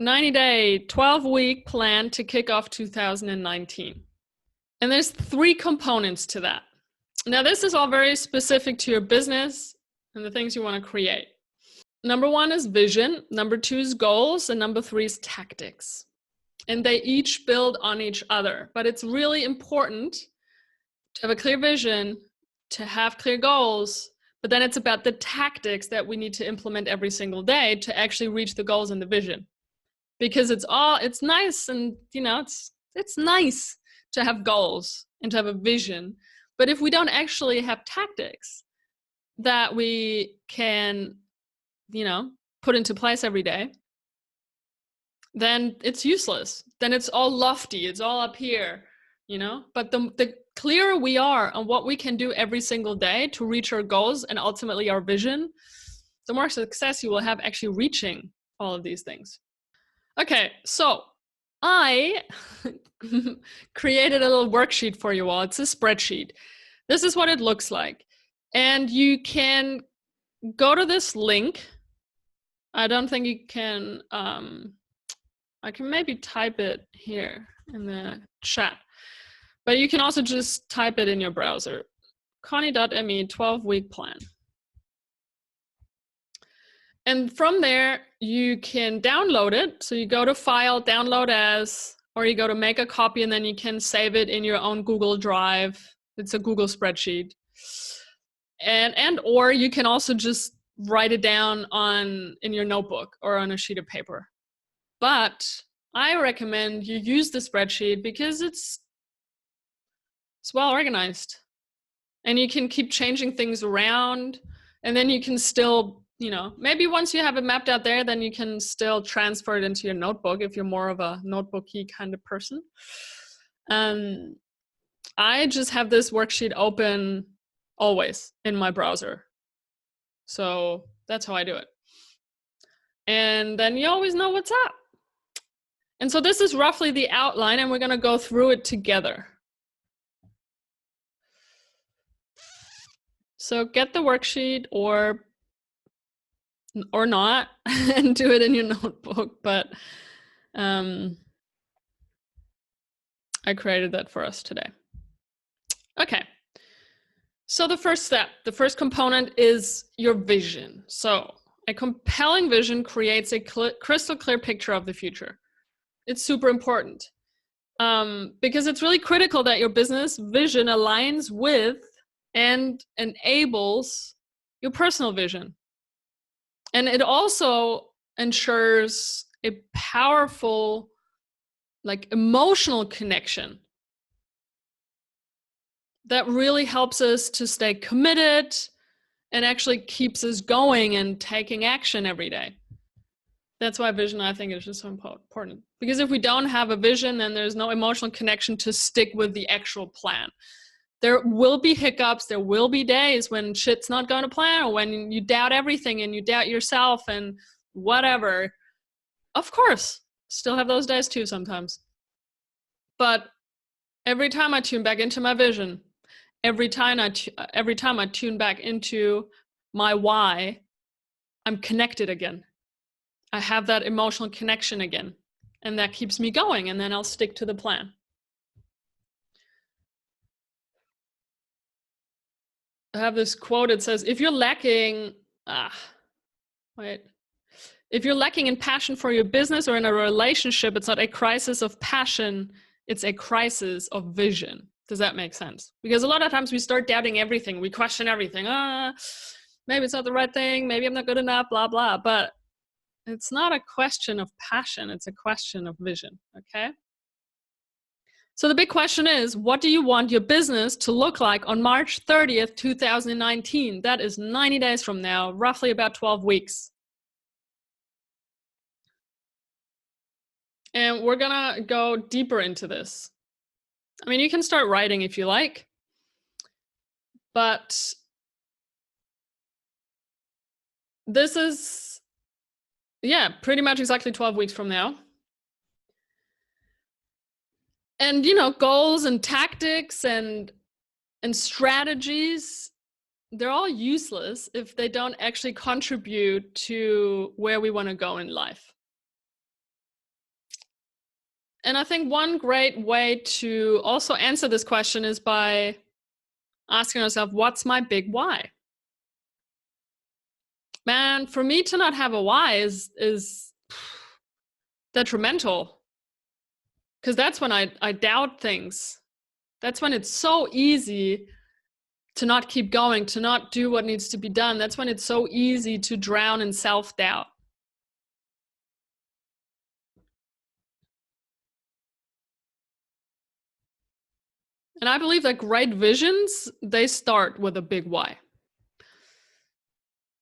90-day, 12-week plan to kick off 2019. And there's 3 components to that. Now, this is all very specific to your business and the things you want to create. Number 1 is vision. Number 2 is goals. And number 3 is tactics. And they each build on each other. But it's really important to have a clear vision, to have clear goals, but then it's about the tactics that we need to implement every single day to actually reach the goals and the vision. Because it's nice, and it's nice to have goals and to have a vision. But if we don't actually have tactics that we can, put into place every day, then it's useless. Then it's all lofty. It's all up here, But the clearer we are on what we can do every single day to reach our goals and ultimately our vision, the more success you will have actually reaching all of these things. Okay, so I created a little worksheet for you all. It's a spreadsheet. This is what it looks like. And you can go to this link. I don't think you can, I can maybe type it here in the chat. But you can also just type it in your browser. Conni.me 12-week plan. And from there, you can download it. So you go to File, Download As, or you go to Make a Copy, and then you can save it in your own Google Drive. It's a Google spreadsheet. Or you can also just write it down in your notebook or on a sheet of paper. But I recommend you use the spreadsheet because it's well organized. And you can keep changing things around, and then you can still, maybe once you have it mapped out there, then you can still transfer it into your notebook if you're more of a notebooky kind of person. I just have this worksheet open always in my browser. So that's how I do it. And then you always know what's up. And so this is roughly the outline, and we're going to go through it together. So get the worksheet or not and do it in your notebook. But I created that for us today. Okay. So the first step, the first component is your vision. So a compelling vision creates a crystal clear picture of the future. It's super important because it's really critical that your business vision aligns with and enables your personal vision. And it also ensures a powerful, emotional connection that really helps us to stay committed and actually keeps us going and taking action every day. That's why vision, I think, is just so important. Because if we don't have a vision, then there's no emotional connection to stick with the actual plan. There will be hiccups. There will be days when shit's not going to plan, or when you doubt everything and you doubt yourself and whatever. Of course, still have those days too sometimes. But every time I tune back into my vision, every time I tune back into my why, I'm connected again. I have that emotional connection again, and that keeps me going, and then I'll stick to the plan. I have this quote. It says, if you're lacking in passion for your business or in a relationship, it's not a crisis of passion, it's a crisis of vision. Does that make sense? Because a lot of times we start doubting everything. We question everything. Maybe it's not the right thing. Maybe I'm not good enough, blah, blah. But it's not a question of passion. It's a question of vision, okay? So the big question is, what do you want your business to look like on March 30th, 2019? That is 90 days from now, roughly about 12 weeks. And we're gonna go deeper into this. I mean, you can start writing if you like, but this is, pretty much exactly 12 weeks from now. And, goals and tactics and strategies, they're all useless if they don't actually contribute to where we want to go in life. And I think one great way to also answer this question is by asking yourself, what's my big why? Man, for me to not have a why is detrimental, because that's when I doubt things. That's when it's so easy to not keep going, to not do what needs to be done. That's when it's so easy to drown in self-doubt. And I believe that great visions, they start with a big why.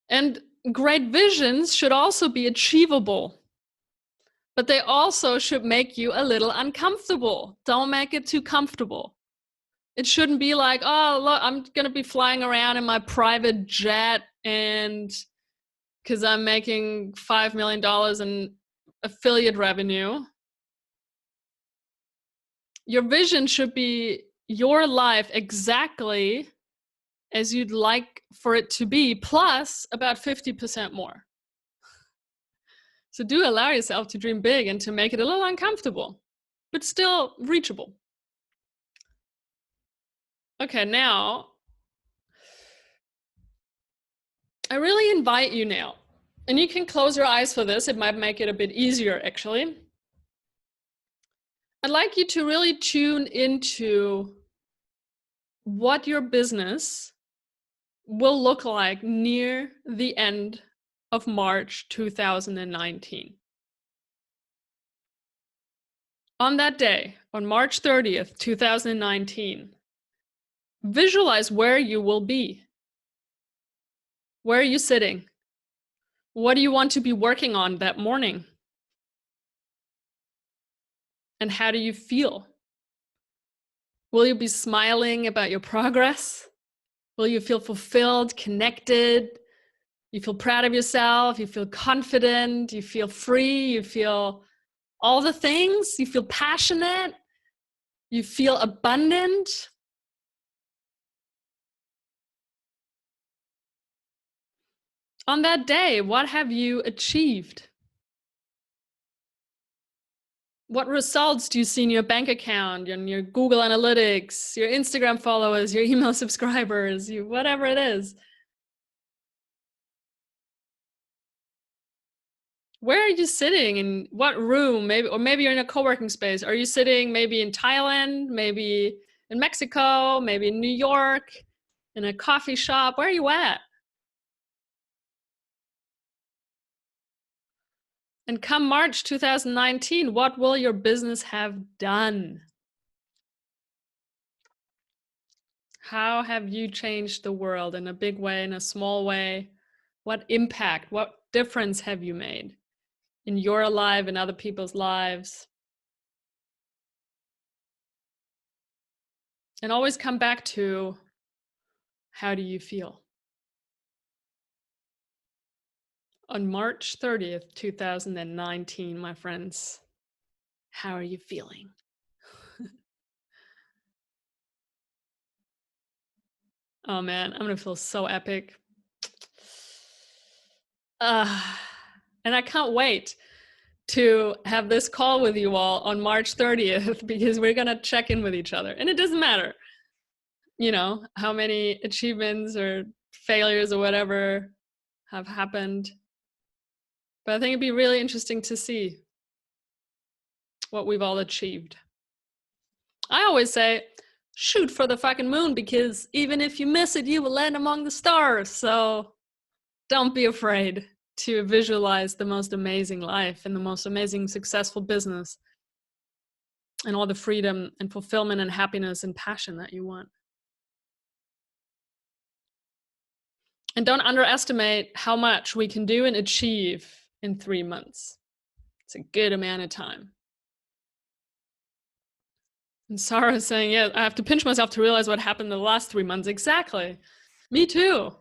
And great visions should also be achievable, but they also should make you a little uncomfortable. Don't make it too comfortable. It shouldn't be like, oh, look, I'm going to be flying around in my private jet and because I'm making $5 million in affiliate revenue. Your vision should be your life exactly as you'd like for it to be, plus about 50% more. So do allow yourself to dream big and to make it a little uncomfortable, but still reachable. Okay, now I really invite you now, and you can close your eyes for this. It might make it a bit easier, actually. I'd like you to really tune into what your business will look like near the end of March 2019. On that day, on March 30th, 2019, visualize where you will be. Where are you sitting? What do you want to be working on that morning? And how do you feel? Will you be smiling about your progress? Will you feel fulfilled, connected? You feel proud of yourself? You feel confident? You feel free? You feel all the things? You feel passionate? You feel abundant? On that day, what have you achieved? What results do you see in your bank account, in your Google Analytics, your Instagram followers, your email subscribers, whatever it is? Where are you sitting? In what room? Maybe you're in a co-working space. Are you sitting maybe in Thailand, maybe in Mexico, maybe in New York, in a coffee shop? Where are you at? And come March 2019, what will your business have done? How have you changed the world in a big way, in a small way? What impact, what difference have you made in your life and other people's lives? And always come back to, how do you feel? On March 30th, 2019, my friends, how are you feeling? Oh man, I'm gonna feel so epic. And I can't wait to have this call with you all on March 30th because we're gonna check in with each other. And it doesn't matter, how many achievements or failures or whatever have happened. But I think it'd be really interesting to see what we've all achieved. I always say, shoot for the fucking moon, because even if you miss it, you will land among the stars. So don't be afraid to visualize the most amazing life and the most amazing successful business and all the freedom and fulfillment and happiness and passion that you want. And don't underestimate how much we can do and achieve in 3 months. It's a good amount of time. And Sarah is saying, yeah, I have to pinch myself to realize what happened in the last 3 months. Exactly. Me too.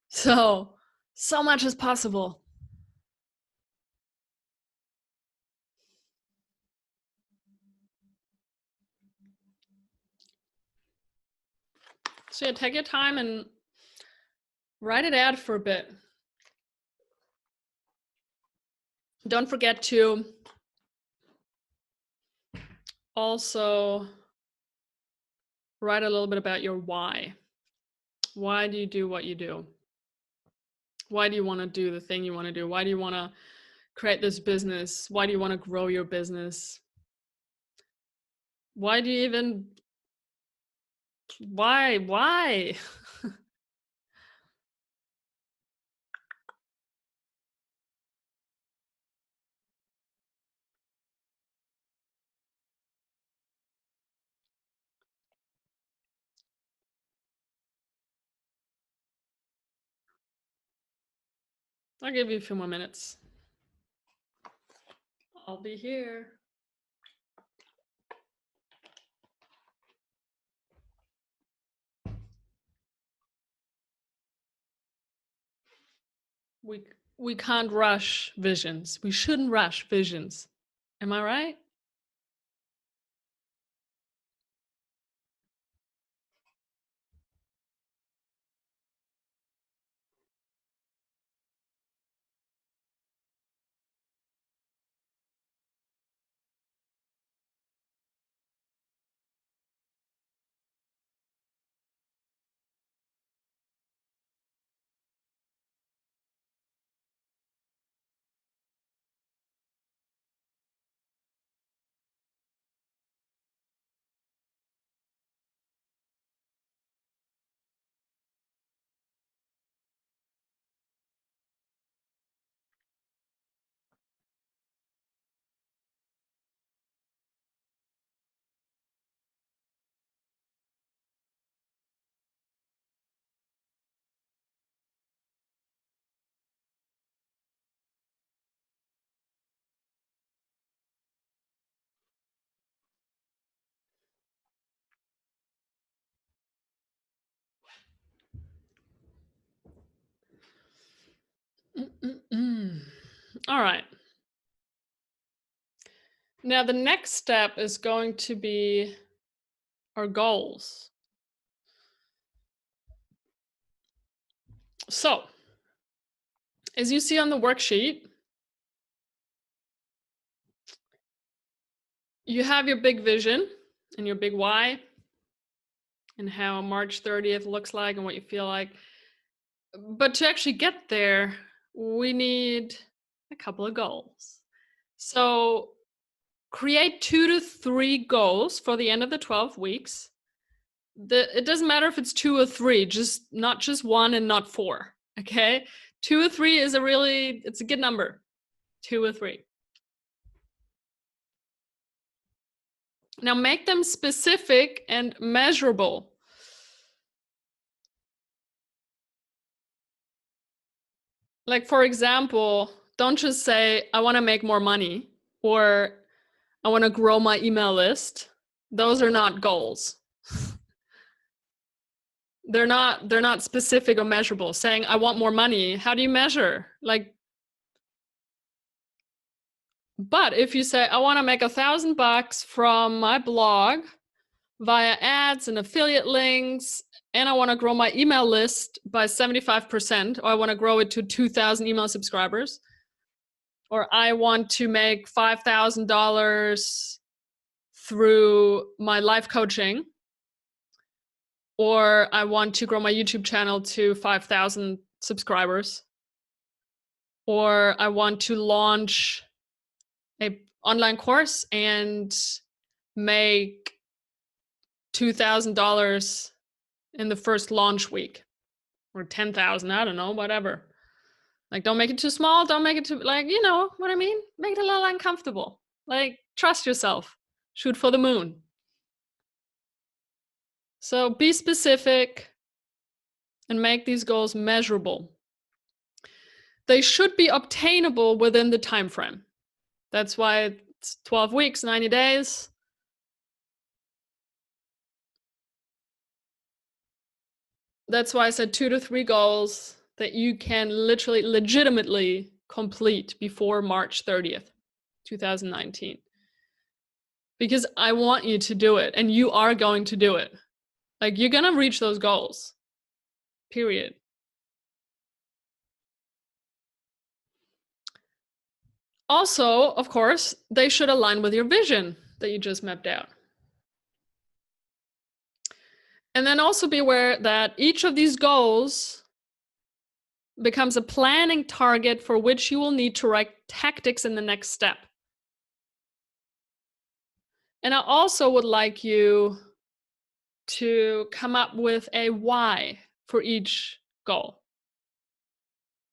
So much is possible. So yeah, take your time and write it out for a bit. Don't forget to also write a little bit about your why. Why do you do what you do? Why do you want to do the thing you want to do? Why do you want to create this business? Why do you want to grow your business? Why do you even, why? I'll give you a few more minutes. I'll be here. We can't rush visions. We shouldn't rush visions. Am I right? All right. Now, the next step is going to be our goals. So, as you see on the worksheet, you have your big vision and your big why and how March 30th looks like and what you feel like. But to actually get there, we need a couple of goals. So create 2 to 3 goals for the end of the 12 weeks. It doesn't matter if it's 2 or 3, just not just 1 and not 4. Okay. 2 or 3 is it's a good number. 2 or 3. Now make them specific and measurable. Like, for example, don't just say, I want to make more money or I want to grow my email list. Those are not goals. They're not specific or measurable. Saying, I want more money, how do you measure? But if you say, I want to make $1,000 from my blog via ads and affiliate links, and I want to grow my email list by 75%, or I want to grow it to 2,000 email subscribers, or I want to make $5,000 through my life coaching, or I want to grow my YouTube channel to 5,000 subscribers, or I want to launch an online course and make $2,000 in the first launch week, or 10,000, I don't know, whatever. Like, don't make it too small. Don't make it too, you know what I mean? Make it a little uncomfortable. Like, trust yourself. Shoot for the moon. So be specific and make these goals measurable. They should be obtainable within the time frame. That's why it's 12 weeks, 90 days. That's why I said 2 to 3 goals that you can legitimately complete before March 30th, 2019. Because I want you to do it, and you are going to do it. Like, you're going to reach those goals, period. Also, of course, they should align with your vision. that you just mapped out. And then also be aware that each of these goals becomes a planning target for which you will need to write tactics in the next step. And I also would like you to come up with a why for each goal.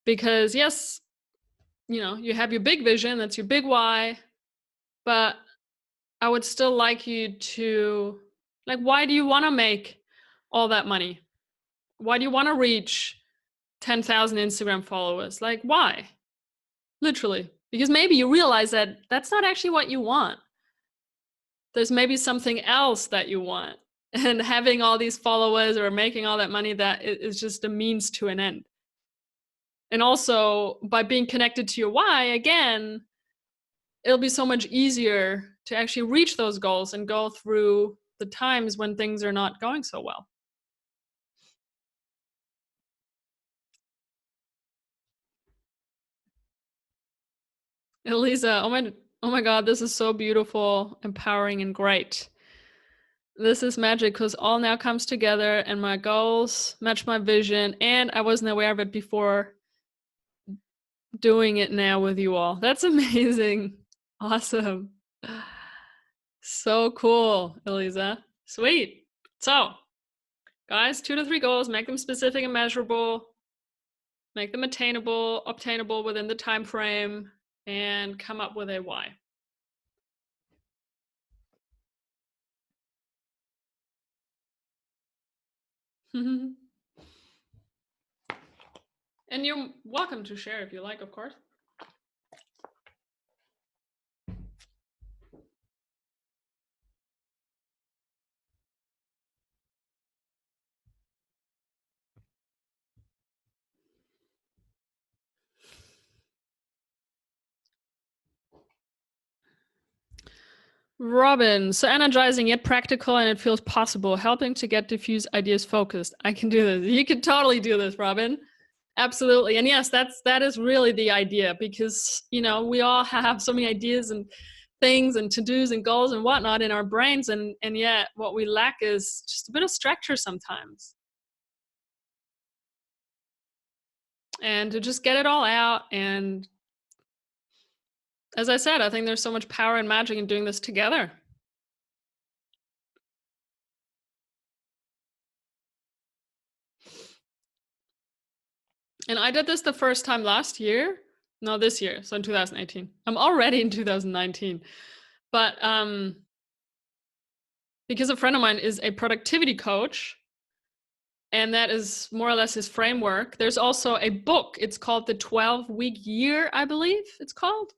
Because yes, you have your big vision, that's your big why, but I would still like you to, like, why do you want to make all that money? Why do you want to reach 10,000 Instagram followers? Like, why? Literally. Because maybe you realize that that's not actually what you want. There's maybe something else that you want. And having all these followers or making all that money, that is just a means to an end. And also, by being connected to your why, again, it'll be so much easier to actually reach those goals and go through the times when things are not going so well. Elisa, oh my God, this is so beautiful, empowering, and great. This is magic because all now comes together and my goals match my vision, and I wasn't aware of it before doing it now with you all. That's amazing. Awesome. So cool, Elisa. Sweet. So, guys, 2 to 3 goals, make them specific and measurable, make them attainable, obtainable within the time frame, and come up with a why. And you're welcome to share if you like, of course. Robin, so energizing yet practical, and it feels possible, helping to get diffuse ideas focused. I can do this. You can totally do this, Robin. Absolutely. And yes, that is really the idea, because we all have so many ideas and things and to-dos and goals and whatnot in our brains, and yet what we lack is just a bit of structure sometimes. And to just get it all out. And as I said, I think there's so much power and magic in doing this together. And I did this the first time last year. No, this year. So in 2018. I'm already in 2019. But because a friend of mine is a productivity coach, and that is more or less his framework. There's also a book. It's called The 12-Week Year, I believe it's called.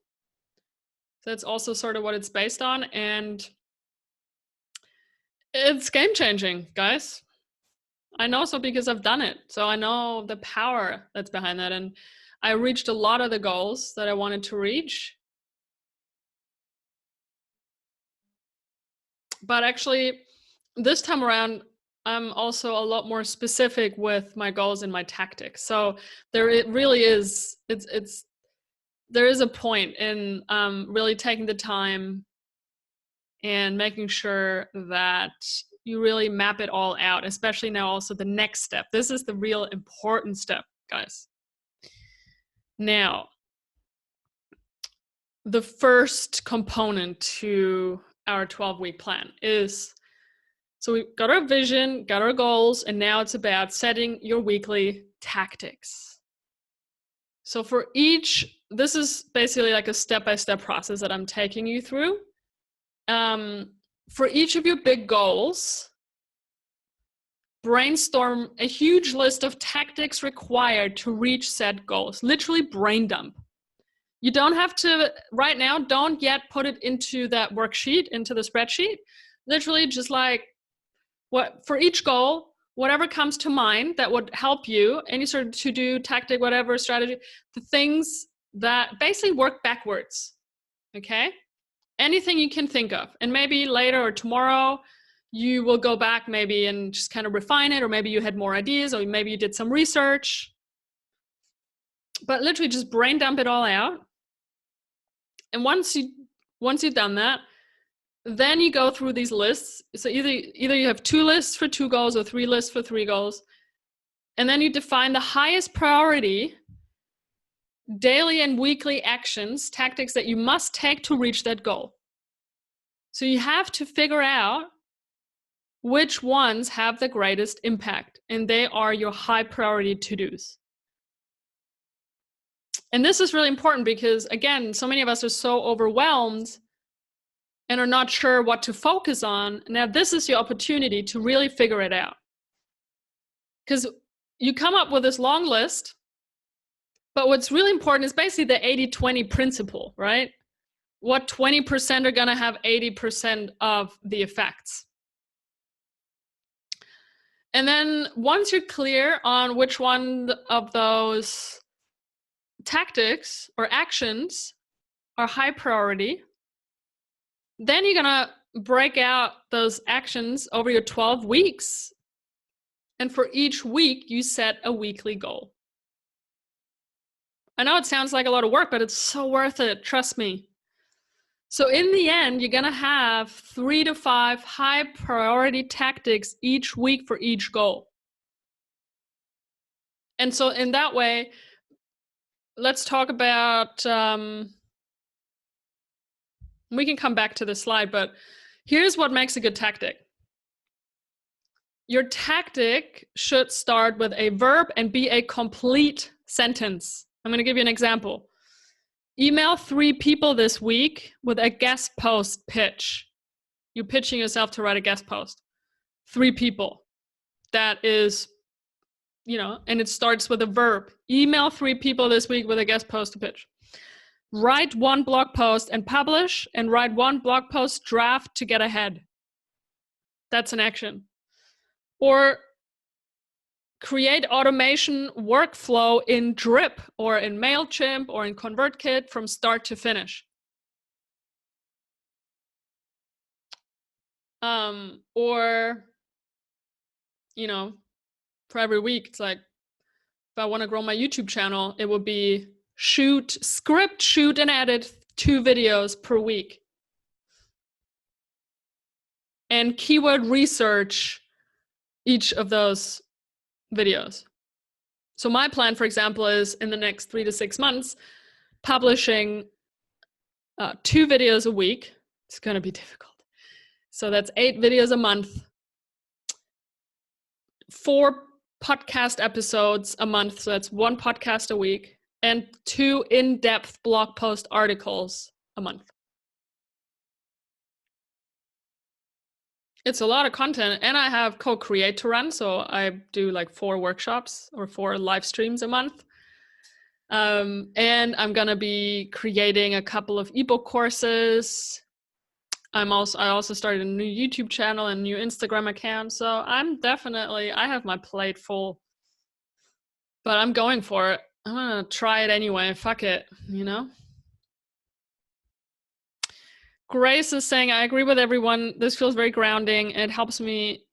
That's also sort of what it's based on. And it's game-changing, guys. I know so because I've done it. So I know the power that's behind that. And I reached a lot of the goals that I wanted to reach. But actually, this time around, I'm also a lot more specific with my goals and my tactics. So there it really is, there is a point in really taking the time and making sure that you really map it all out, especially now also the next step. This is the real important step, guys. Now, the first component to our 12-week plan is, so we've got our vision, got our goals, and now it's about setting your weekly tactics. So for each, this is basically like a step-by-step process that I'm taking you through. For each of your big goals, brainstorm a huge list of tactics required to reach said goals. Literally brain dump. You don't have to, right now, don't yet put it into that worksheet, into the spreadsheet. Literally just like, what for each goal, whatever comes to mind that would help you, any sort of to-do, tactic, whatever, strategy, the things that basically work backwards, okay? Anything you can think of. And maybe later or tomorrow, you will go back maybe and just kind of refine it, or maybe you had more ideas, or maybe you did some research. But literally just brain dump it all out. And once you've done that, then you go through these lists. So either you have 2 lists for 2 goals or 3 lists for 3 goals. And then you define the highest priority daily and weekly actions, tactics that you must take to reach that goal. So you have to figure out which ones have the greatest impact, and they are your high priority to-dos. And this is really important because, again, so many of us are so overwhelmed and are not sure what to focus on. Now, this is your opportunity to really figure it out. Because you come up with this long list, but what's really important is basically the 80-20 principle, right? What 20% are going to have 80% of the effects. And then once you're clear on which one of those tactics or actions are high priority, then you're going to break out those actions over your 12 weeks. And for each week, you set a weekly goal. I know it sounds like a lot of work, but it's so worth it. Trust me. So in the end, you're going to have 3 to 5 high priority tactics each week for each goal. And so in that way, let's talk about, we can come back to this slide, but here's what makes a good tactic. Your tactic should start with a verb and be a complete sentence. I'm going to give you an example. Email 3 people this week with a guest post pitch. You're pitching yourself to write a guest post. 3 people. That is, and it starts with a verb. Email 3 people this week with a guest post to pitch. Write 1 blog post and publish, and write 1 blog post draft to get ahead. That's an action. Or create automation workflow in Drip or in MailChimp or in ConvertKit from start to finish. Or, for every week, it's like, if I want to grow my YouTube channel, it would be shoot, and edit 2 videos per week. And keyword research each of those videos. So my plan, for example, is in the next 3 to 6 months, publishing 2 videos a week. It's going to be difficult. So that's 8 videos a month, 4 podcast episodes a month. So that's 1 podcast a week, and 2 in-depth blog post articles a month. It's a lot of content, and I have co-create to run. So I do like 4 workshops or 4 live streams a month. And I'm going to be creating a couple of ebook courses. I also started a new YouTube channel and new Instagram account. So I have my plate full, but I'm going for it. I'm going to try it anyway. Fuck it, Grace is saying, I agree with everyone. This feels very grounding, and it helps me.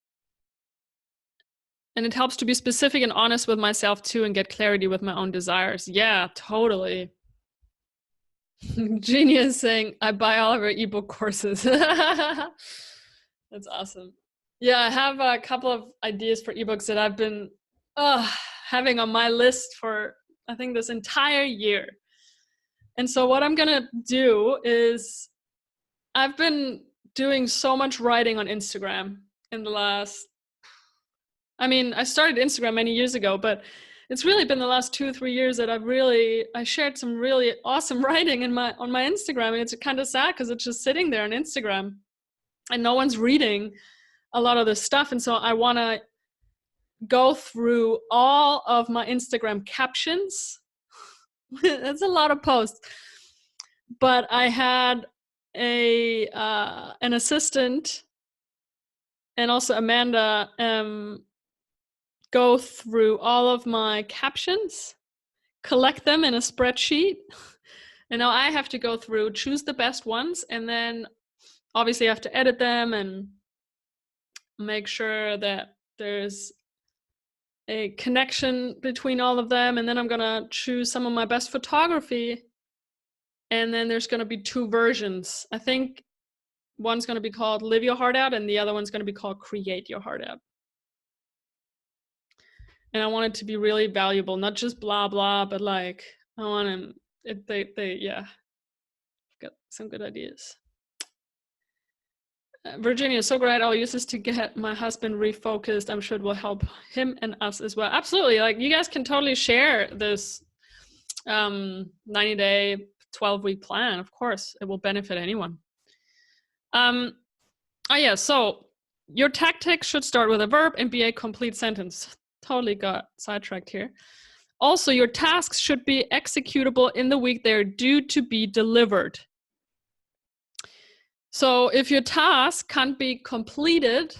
And it helps to be specific and honest with myself too, and get clarity with my own desires. Yeah, totally. Genius saying, I buy all of our ebook courses. That's awesome. Yeah, I have a couple of ideas for ebooks that I've been having on my list for, I think, this entire year. And so what I'm going to do is, I've been doing so much writing on Instagram in the last, I started Instagram many years ago, but it's really been the last 2 or 3 years that I shared some really awesome writing on my Instagram. And it's kind of sad because it's just sitting there on Instagram and no one's reading a lot of this stuff. And so I want to go through all of my Instagram captions. That's a lot of posts. But I had an assistant and also Amanda go through all of my captions, collect them in a spreadsheet, and now I have to go through, choose the best ones, and then obviously I have to edit them and make sure that there's a connection between all of them. And then I'm gonna choose some of my best photography, and then there's gonna be 2 versions. I think One's going to be called Live Your Heart Out, and the other one's going to be called Create Your Heart Out. And I want it to be really valuable, not just blah, blah, but like, I want them, yeah, got some good ideas. Virginia, so great. I'll use this to get my husband refocused. I'm sure it will help him and us as well. Absolutely. Like, you guys can totally share this 90-day, 12-week plan. Of course, it will benefit anyone. Oh yeah, so your tactics should start with a verb and be a complete sentence. Totally got sidetracked here. Also, your tasks should be executable in the week they're due to be delivered. So if your task can't be completed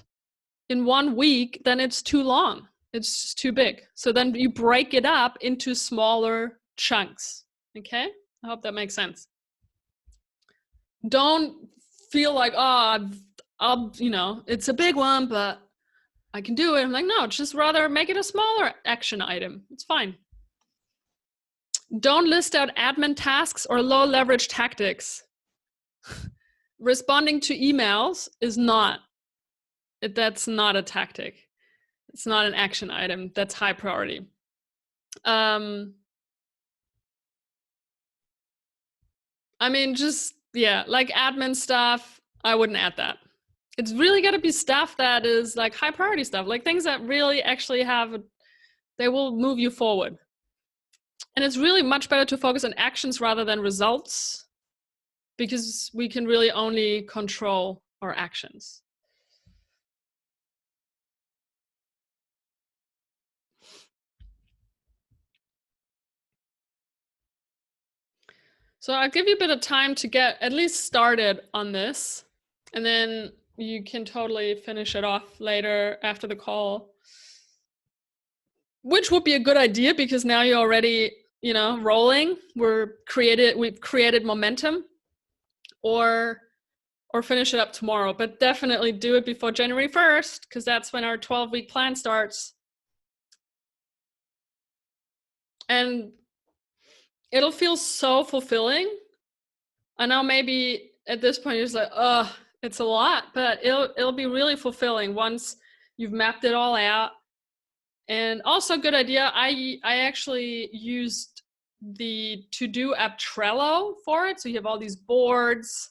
in 1 week, then it's too long. It's just too big. So then you break it up into smaller chunks. Okay? I hope that makes sense. Don't feel like, oh, it's a big one, but I can do it. I'm like, no, just rather make it a smaller action item. It's fine. Don't list out admin tasks or low leverage tactics. Responding to emails is that's not a tactic. It's not an action item. That's high priority. I mean, just, yeah, like admin stuff, I wouldn't add that. It's really got to be stuff that is like high priority stuff, like things that really actually they will move you forward. And it's really much better to focus on actions rather than results, because we can really only control our actions. So I'll give you a bit of time to get at least started on this, and then you can totally finish it off later after the call, which would be a good idea because now you're already, rolling. We've created momentum, or finish it up tomorrow, but definitely do it before January 1st, because that's when our 12-week plan starts. And it'll feel so fulfilling. I know maybe at this point you're just like, oh, it's a lot, but it'll be really fulfilling once you've mapped it all out. And also, good idea, I actually used the to-do app Trello for it. So you have all these boards,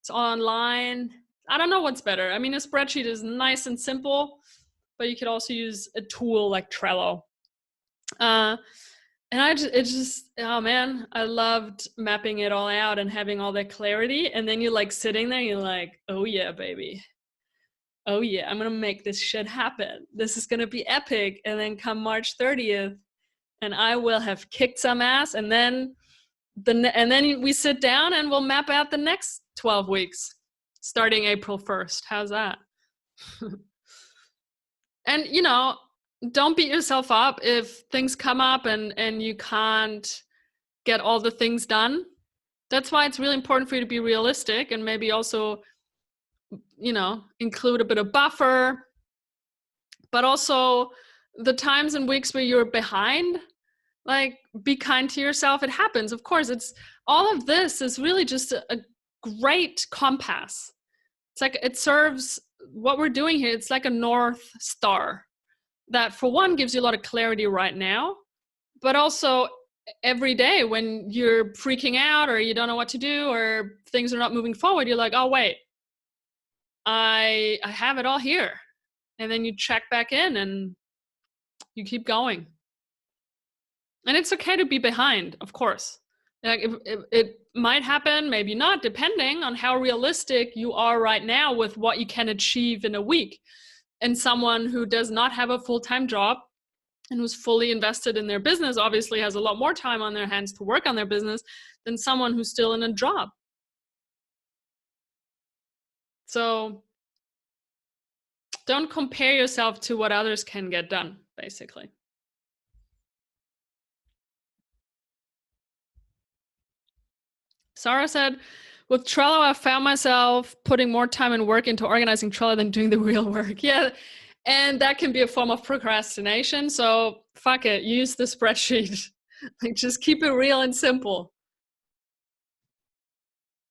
it's online. I don't know what's better. I mean, a spreadsheet is nice and simple, but you could also use a tool like Trello. And oh man, I loved mapping it all out and having all that clarity. And then you're like sitting there, you're like, oh yeah, baby. Oh yeah, I'm gonna make this shit happen. This is gonna be epic. And then come March 30th, and I will have kicked some ass. And then we sit down and we'll map out the next 12 weeks, starting April 1st. How's that? And don't beat yourself up if things come up and you can't get all the things done. That's why it's really important for you to be realistic, and maybe also, include a bit of buffer, but also the times and weeks where you're behind, like, be kind to yourself. It happens. Of course, all of this is really just a great compass. It's like, it serves what we're doing here. It's like a North Star that, for one, gives you a lot of clarity right now, but also every day when you're freaking out or you don't know what to do or things are not moving forward, you're like, oh wait, I have it all here. And then you check back in and you keep going. And it's okay to be behind, of course. Like, it might happen, maybe not, depending on how realistic you are right now with what you can achieve in a week. And someone who does not have a full-time job and who's fully invested in their business obviously has a lot more time on their hands to work on their business than someone who's still in a job. So don't compare yourself to what others can get done, basically. Sarah said, with Trello, I found myself putting more time and work into organizing Trello than doing the real work. Yeah. And that can be a form of procrastination. So fuck it, use the spreadsheet. Like, just keep it real and simple.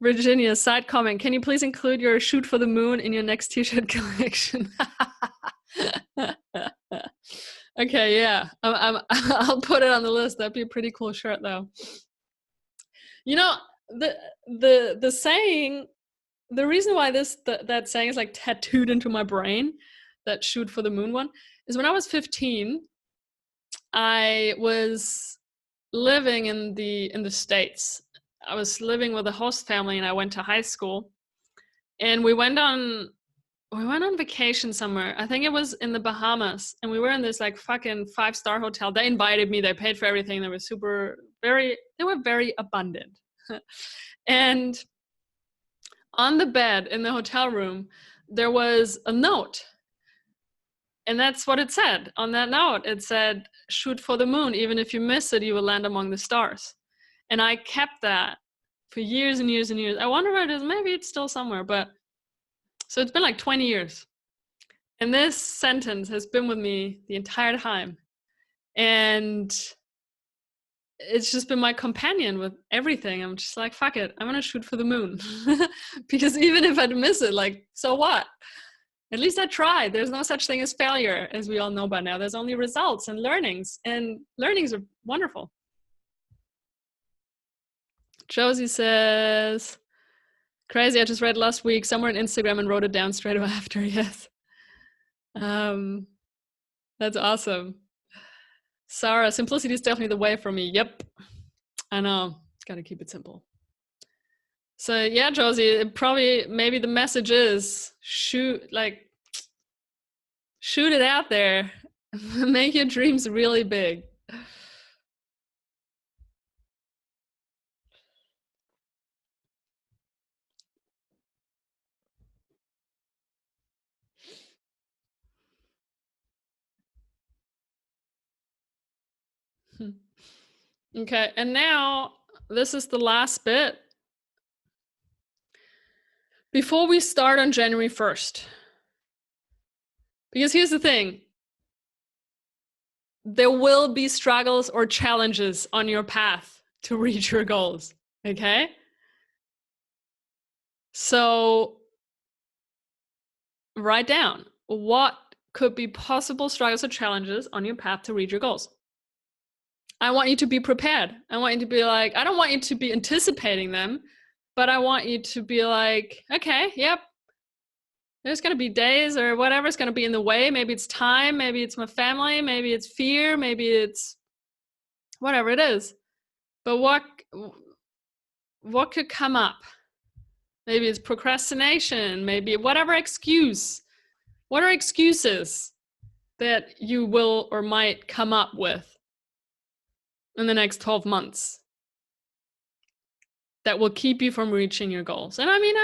Virginia, side comment. Can you please include your shoot for the moon in your next t-shirt collection? Okay, yeah. I'll put it on the list. That'd be a pretty cool shirt though. You know, the saying, the reason why that saying is like tattooed into my brain, that shoot for the moon one, is when I was 15, I was living in the States. I was living with a host family and I went to high school, and we went on vacation somewhere. I think it was in the Bahamas, and we were in this like fucking 5-star hotel. They invited me, they paid for everything. They were very abundant. And on the bed in the hotel room, there was a note. And that's what it said. On that note, it said, shoot for the moon. Even if you miss it, you will land among the stars. And I kept that for years and years and years. I wonder where it is. Maybe it's still somewhere. But so it's been like 20 years. And this sentence has been with me the entire time. And it's just been my companion with everything. I'm just like, fuck it. I'm going to shoot for the moon. Because even if I miss it, like, so what? At least I tried. There's no such thing as failure, as we all know by now. There's only results and learnings. And learnings are wonderful. Josie says, crazy, I just read last week somewhere on Instagram and wrote it down straight away after. Yes. That's awesome. Sarah, simplicity is definitely the way for me. Yep. I know. Got to keep it simple. So yeah, Josie, maybe the message is shoot it out there. Make your dreams really big. Okay, and now this is the last bit. Before we start on January 1st, because here's the thing, there will be struggles or challenges on your path to reach your goals, okay? So write down what could be possible struggles or challenges on your path to reach your goals. I want you to be prepared. I want you to be like, I don't want you to be anticipating them, but I want you to be like, okay, yep, there's going to be days or whatever's going to be in the way. Maybe it's time, maybe it's my family, maybe it's fear, maybe it's whatever it is. But what could come up? Maybe it's procrastination, maybe whatever excuse. What are excuses that you will or might come up with in the next 12 months that will keep you from reaching your goals? And I mean,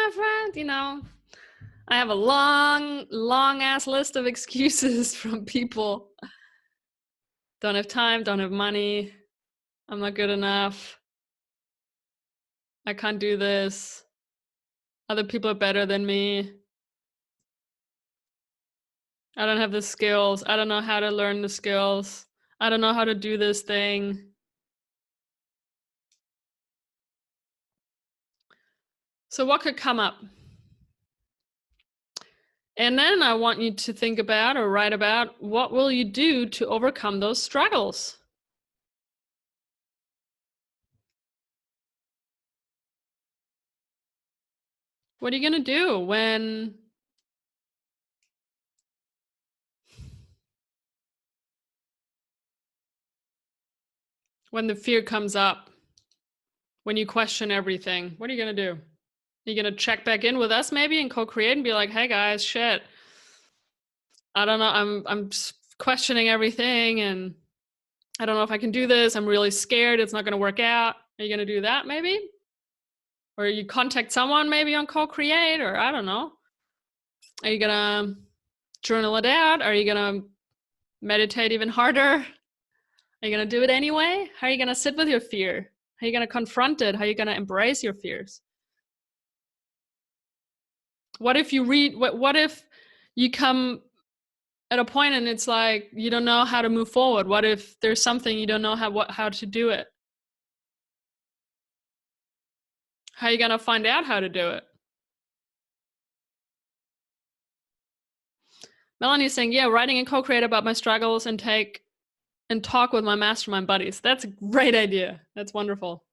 I have a long ass list of excuses from people. Don't have time, don't have money, I'm not good enough, I can't do this, other people are better than me, I don't have the skills, I don't know how to learn the skills, I don't know how to do this thing. So what could come up? And then I want you to think about or write about, what will you do to overcome those struggles? What are you going to do when the fear comes up, when you question everything? What are you going to do? Are you going to check back in with us maybe and co-create and be like, hey guys, shit, I don't know, I'm just questioning everything and I don't know if I can do this, I'm really scared it's not going to work out. Are you going to do that maybe? Or you contact someone maybe on co-create, or I don't know. Are you going to journal it out? Are you going to meditate even harder? Are you going to do it anyway? How are you going to sit with your fear? How are you going to confront it? How are you going to embrace your fears? What if you come at a point and it's like you don't know how to move forward? What if there's something you don't know how to do it? How are you going to find out how to do it? Melanie's saying, yeah, writing and co-create about my struggles and talk with my mastermind buddies. That's a great idea. That's wonderful.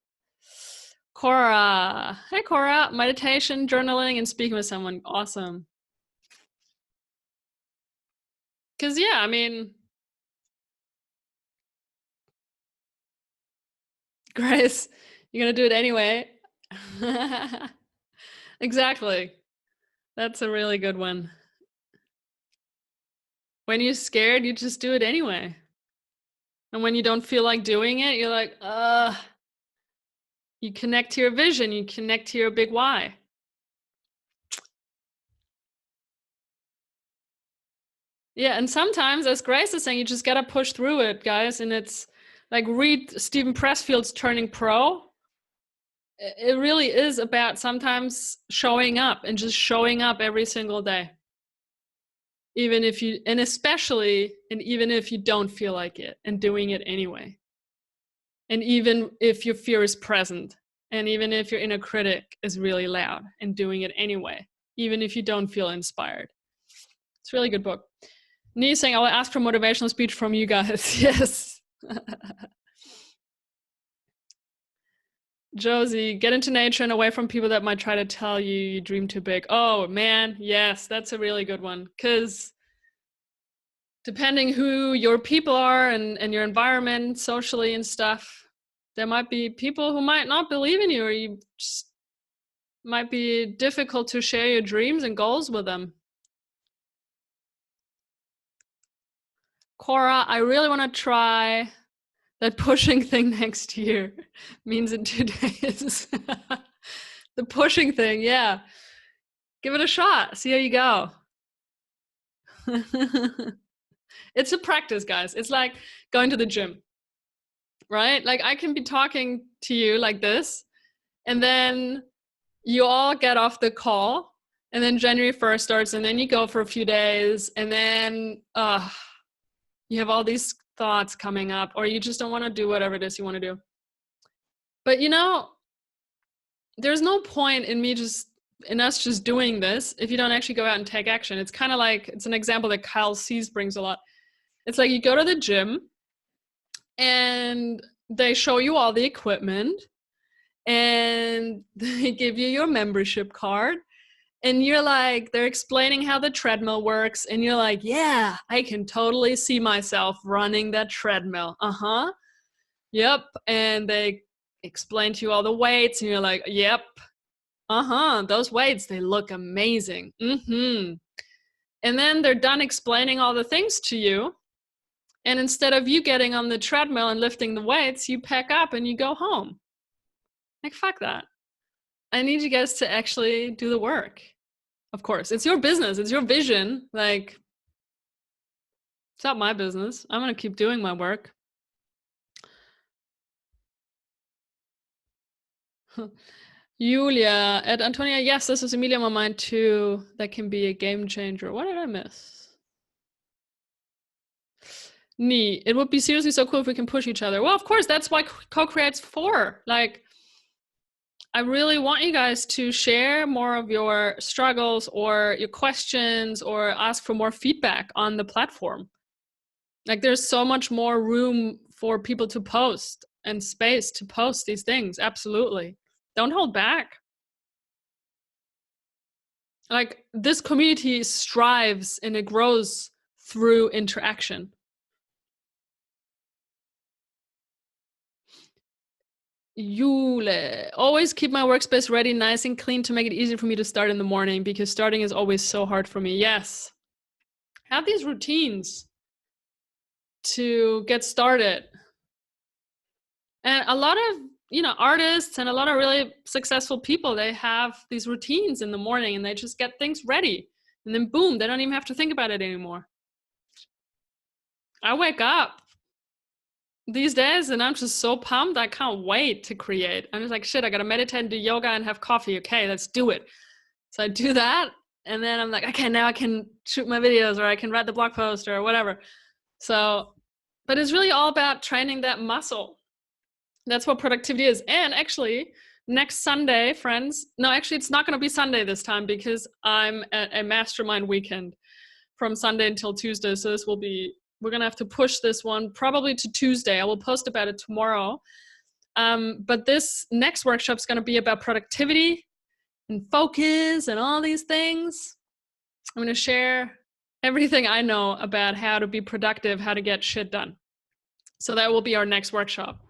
Cora. Hey, Cora. Meditation, journaling, and speaking with someone. Awesome. Because, yeah, I mean, Grace, you're going to do it anyway. Exactly. That's a really good one. When you're scared, you just do it anyway. And when you don't feel like doing it, you're like, you connect to your vision, you connect to your big why. Yeah, and sometimes, as Grace is saying, you just gotta push through it, guys. And it's like, read Stephen Pressfield's Turning Pro. It really is about sometimes showing up and just showing up every single day. Even if you, and especially, and even if you don't feel like it, and doing it anyway. And even if your fear is present, and even if your inner critic is really loud, and doing it anyway, even if you don't feel inspired. It's a really good book. Nee's saying, I'll ask for motivational speech from you guys. Yes. Josie, get into nature and away from people that might try to tell you you dream too big. Oh, man. Yes, that's a really good one. Because depending who your people are and your environment socially and stuff, there might be people who might not believe in you, or you just might be difficult to share your dreams and goals with them. Cora, I really want to try that pushing thing next year. Means in 2 days. The pushing thing, yeah. Give it a shot. See how you go. It's a practice, guys. It's like going to the gym, right? Like, I can be talking to you like this, and then you all get off the call, and then January 1st starts, and then you go for a few days, and then you have all these thoughts coming up, or you just don't want to do whatever it is you want to do. But you know, there's no point in us just doing this if you don't actually go out and take action. It's kind of like, it's an example that Kyle Cease brings a lot. It's like you go to the gym and they show you all the equipment and they give you your membership card, and you're like, they're explaining how the treadmill works, and you're like, yeah, I can totally see myself running that treadmill. Yep. And they explain to you all the weights, and you're like, yep, those weights, they look amazing. And then they're done explaining all the things to you, and instead of you getting on the treadmill and lifting the weights, you pack up and you go home. Like, fuck that. I need you guys to actually do the work. Of course, it's your business, it's your vision. Like, it's not my business. I'm gonna keep doing my work. Julia, at Antonia, yes, this is immediately on my mind too. That can be a game changer. What did I miss? Neat. It would be seriously so cool if we can push each other. Well, of course, that's why co-create's for. Like, I really want you guys to share more of your struggles or your questions, or ask for more feedback on the platform. Like, there's so much more room for people to post and space to post these things. Absolutely. Don't hold back. Like, this community strives and it grows through interaction. Yule, always keep my workspace ready, nice and clean, to make it easy for me to start in the morning, because starting is always so hard for me. Yes. Have these routines to get started. And a lot of, artists and a lot of really successful people, they have these routines in the morning and they just get things ready. And then boom, they don't even have to think about it anymore. I wake up these days and I'm just so pumped. I can't wait to create. I'm just like, shit, I gotta meditate and do yoga and have coffee. Okay, let's do it. So I do that, and then I'm like, okay, now I can shoot my videos, or I can write the blog post or whatever. So, but it's really all about training that muscle. That's what productivity is. And actually, next Sunday, friends. No, actually, it's not going to be Sunday this time because I'm at a mastermind weekend from Sunday until Tuesday. So this will be, we're going to have to push this one probably to Tuesday. I will post about it tomorrow. But this next workshop is going to be about productivity and focus and all these things. I'm going to share everything I know about how to be productive, how to get shit done. So that will be our next workshop.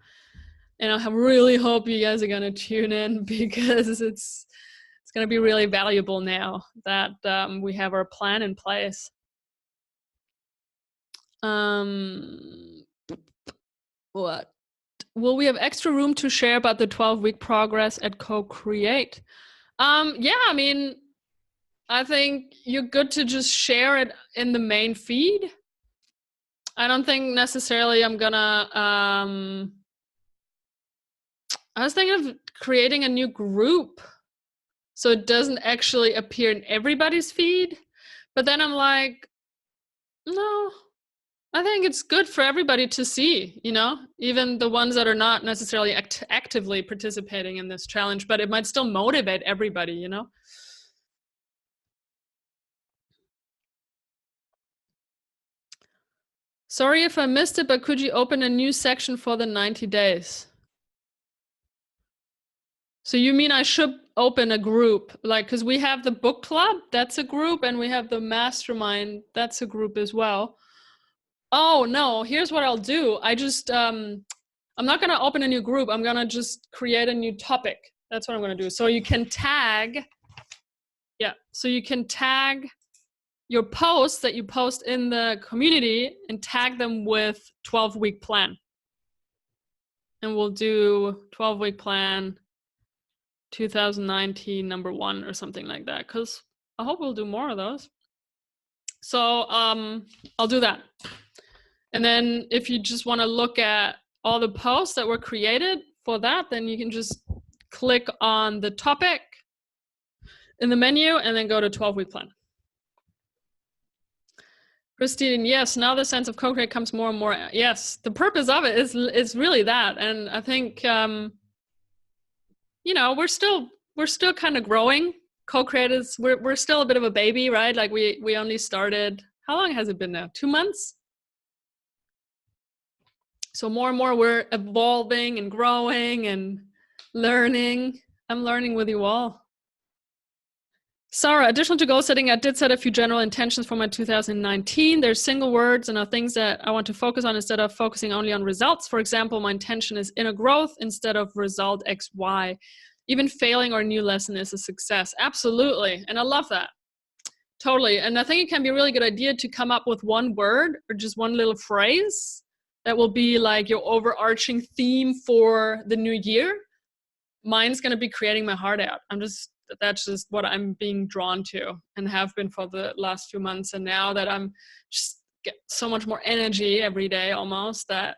And I really hope you guys are going to tune in because it's going to be really valuable now that we have our plan in place. What? Will we have extra room to share about the 12-week progress at Co-Create? Yeah, I mean, I think you're good to just share it in the main feed. I don't think necessarily I'm gonna, I was thinking of creating a new group so it doesn't actually appear in everybody's feed. But then I'm like, no, I think it's good for everybody to see, you know, even the ones that are not necessarily actively participating in this challenge, but it might still motivate everybody, you know. Sorry if I missed it, but could you open a new section for the 90 days? So you mean I should open a group, like, because we have the book club, that's a group, and we have the mastermind, that's a group as well. Oh no, here's what I'll do. I just, I'm not gonna open a new group. I'm gonna just create a new topic. That's what I'm gonna do. So you can tag, yeah, so you can tag your posts that you post in the community and tag them with 12-week plan. And we'll do 12-week plan 2019 number 1 or something like that, because I hope we'll do more of those. So I'll do that. And then if you just want to look at all the posts that were created for that, then you can just click on the topic in the menu and then go to 12-week plan. Christine, yes, now the sense of co-create comes more and more. Yes, the purpose of it is really that. And I think, you know, we're still kind of growing. Co-create is, we're still a bit of a baby, right? Like we only started, how long has it been now? 2 months? So more and more we're evolving and growing and learning. I'm learning with you all. Sarah, additional to goal setting, I did set a few general intentions for my 2019. There's single words and are things that I want to focus on instead of focusing only on results. For example, my intention is inner growth instead of result X, Y. Even failing or a new lesson is a success. Absolutely. And I love that. Totally. And I think it can be a really good idea to come up with one word or just one little phrase that will be like your overarching theme for the new year. Mine's going to be creating my heart out. That's just what I'm being drawn to and have been for the last few months. And now that I'm just get so much more energy every day almost, that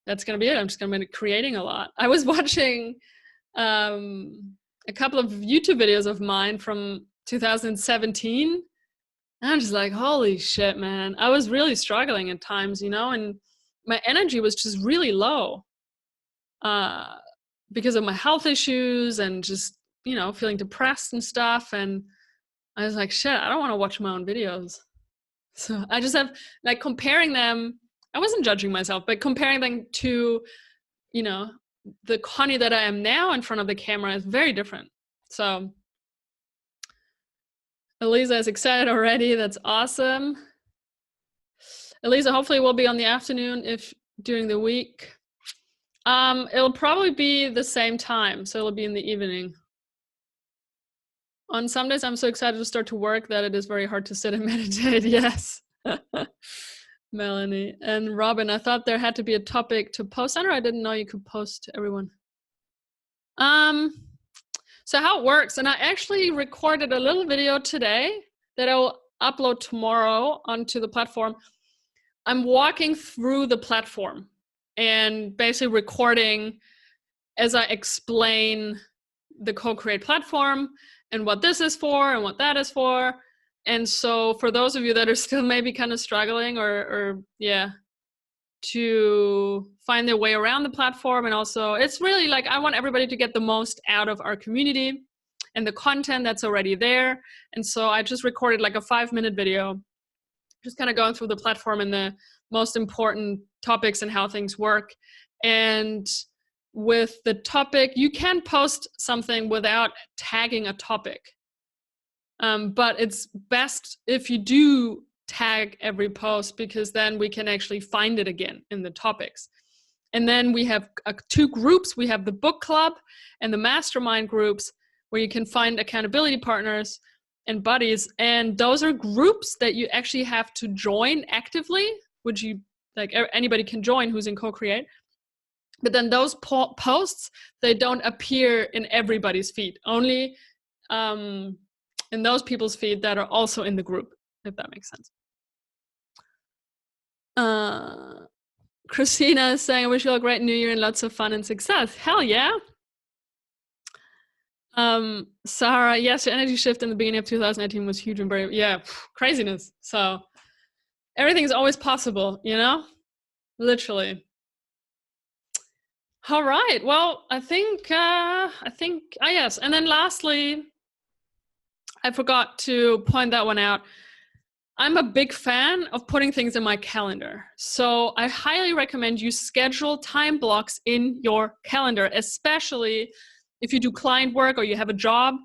that's going to be it. I'm just going to be creating a lot. I was watching a couple of YouTube videos of mine from 2017. And I'm just like, holy shit, man. I was really struggling at times, you know, and my energy was just really low. Because of my health issues and just, you know, feeling depressed and stuff. And I was like, shit, I don't want to watch my own videos. So I just have, like, comparing them, I wasn't judging myself, but comparing them to, you know, the Conni that I am now in front of the camera is very different. So Elisa is excited already. That's awesome. Elisa, hopefully we'll be on the afternoon if during the week. It'll probably be the same time, so it'll be in the evening. On some days, I'm so excited to start to work that it is very hard to sit and meditate. Yes. Melanie. And Robin, I thought there had to be a topic to post on, or I didn't know you could post to everyone. So how it works, and I actually recorded a little video today that I will upload tomorrow onto the platform. I'm walking through the platform and basically recording as I explain the Co-Create platform and what this is for and what that is for. And so for those of you that are still maybe kind of struggling or yeah, to find their way around the platform. And also it's really like, I want everybody to get the most out of our community and the content that's already there. And so I just recorded like a 5-minute video, just kind of going through the platform and the most important topics and how things work. And with the topic, you can post something without tagging a topic. But it's best if you do tag every post, because then we can actually find it again in the topics. And then we have 2 groups. We have the book club and the mastermind groups, where you can find accountability partners and buddies. And those are groups that you actually have to join actively, which you like anybody can join who's in Co-Create. But then those posts, they don't appear in everybody's feed, only in those people's feed that are also in the group, if that makes sense. Christina is saying, I wish you all a great new year and lots of fun and success. Hell yeah. Sarah, yes, the energy shift in the beginning of 2018 was huge and very, yeah, craziness. So everything's always possible, you know, literally. All right. Well, I think, yes. And then lastly, I forgot to point that one out. I'm a big fan of putting things in my calendar. So I highly recommend you schedule time blocks in your calendar, especially if you do client work or you have a job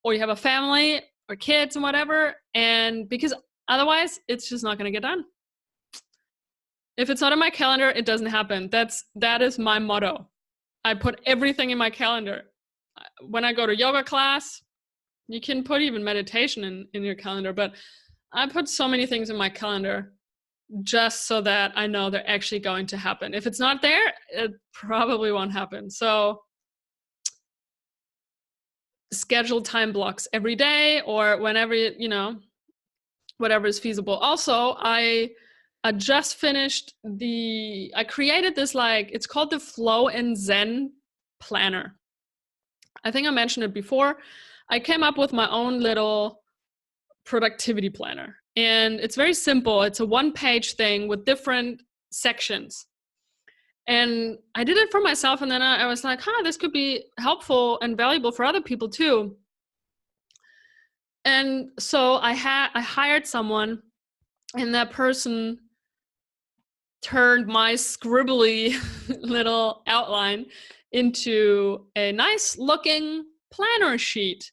or you have a family or kids and whatever. And because otherwise it's just not going to get done. If it's not in my calendar, it doesn't happen. That is my motto. I put everything in my calendar. When I go to yoga class, you can put even meditation in your calendar, but I put so many things in my calendar just so that I know they're actually going to happen. If it's not there, it probably won't happen. So schedule time blocks every day or whenever, you know, whatever is feasible. Also, I just finished I created this, like, it's called the Flow and Zen Planner. I think I mentioned it before. I came up with my own little productivity planner, and it's very simple. It's a 1-page thing with different sections. And I did it for myself, and then I was like, this could be helpful and valuable for other people too. And so I hired someone, and that person turned my scribbly little outline into a nice looking planner sheet.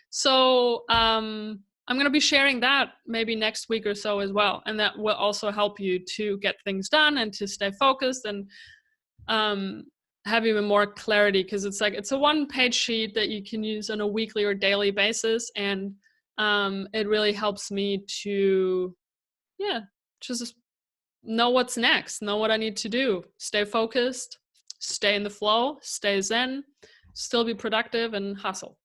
So I'm going to be sharing that maybe next week or so as well. And that will also help you to get things done and to stay focused and have even more clarity, because it's like, it's a 1-page sheet that you can use on a weekly or daily basis. And it really helps me to, just know what's next, know what I need to do, stay focused, stay in the flow, stay zen, still be productive and hustle.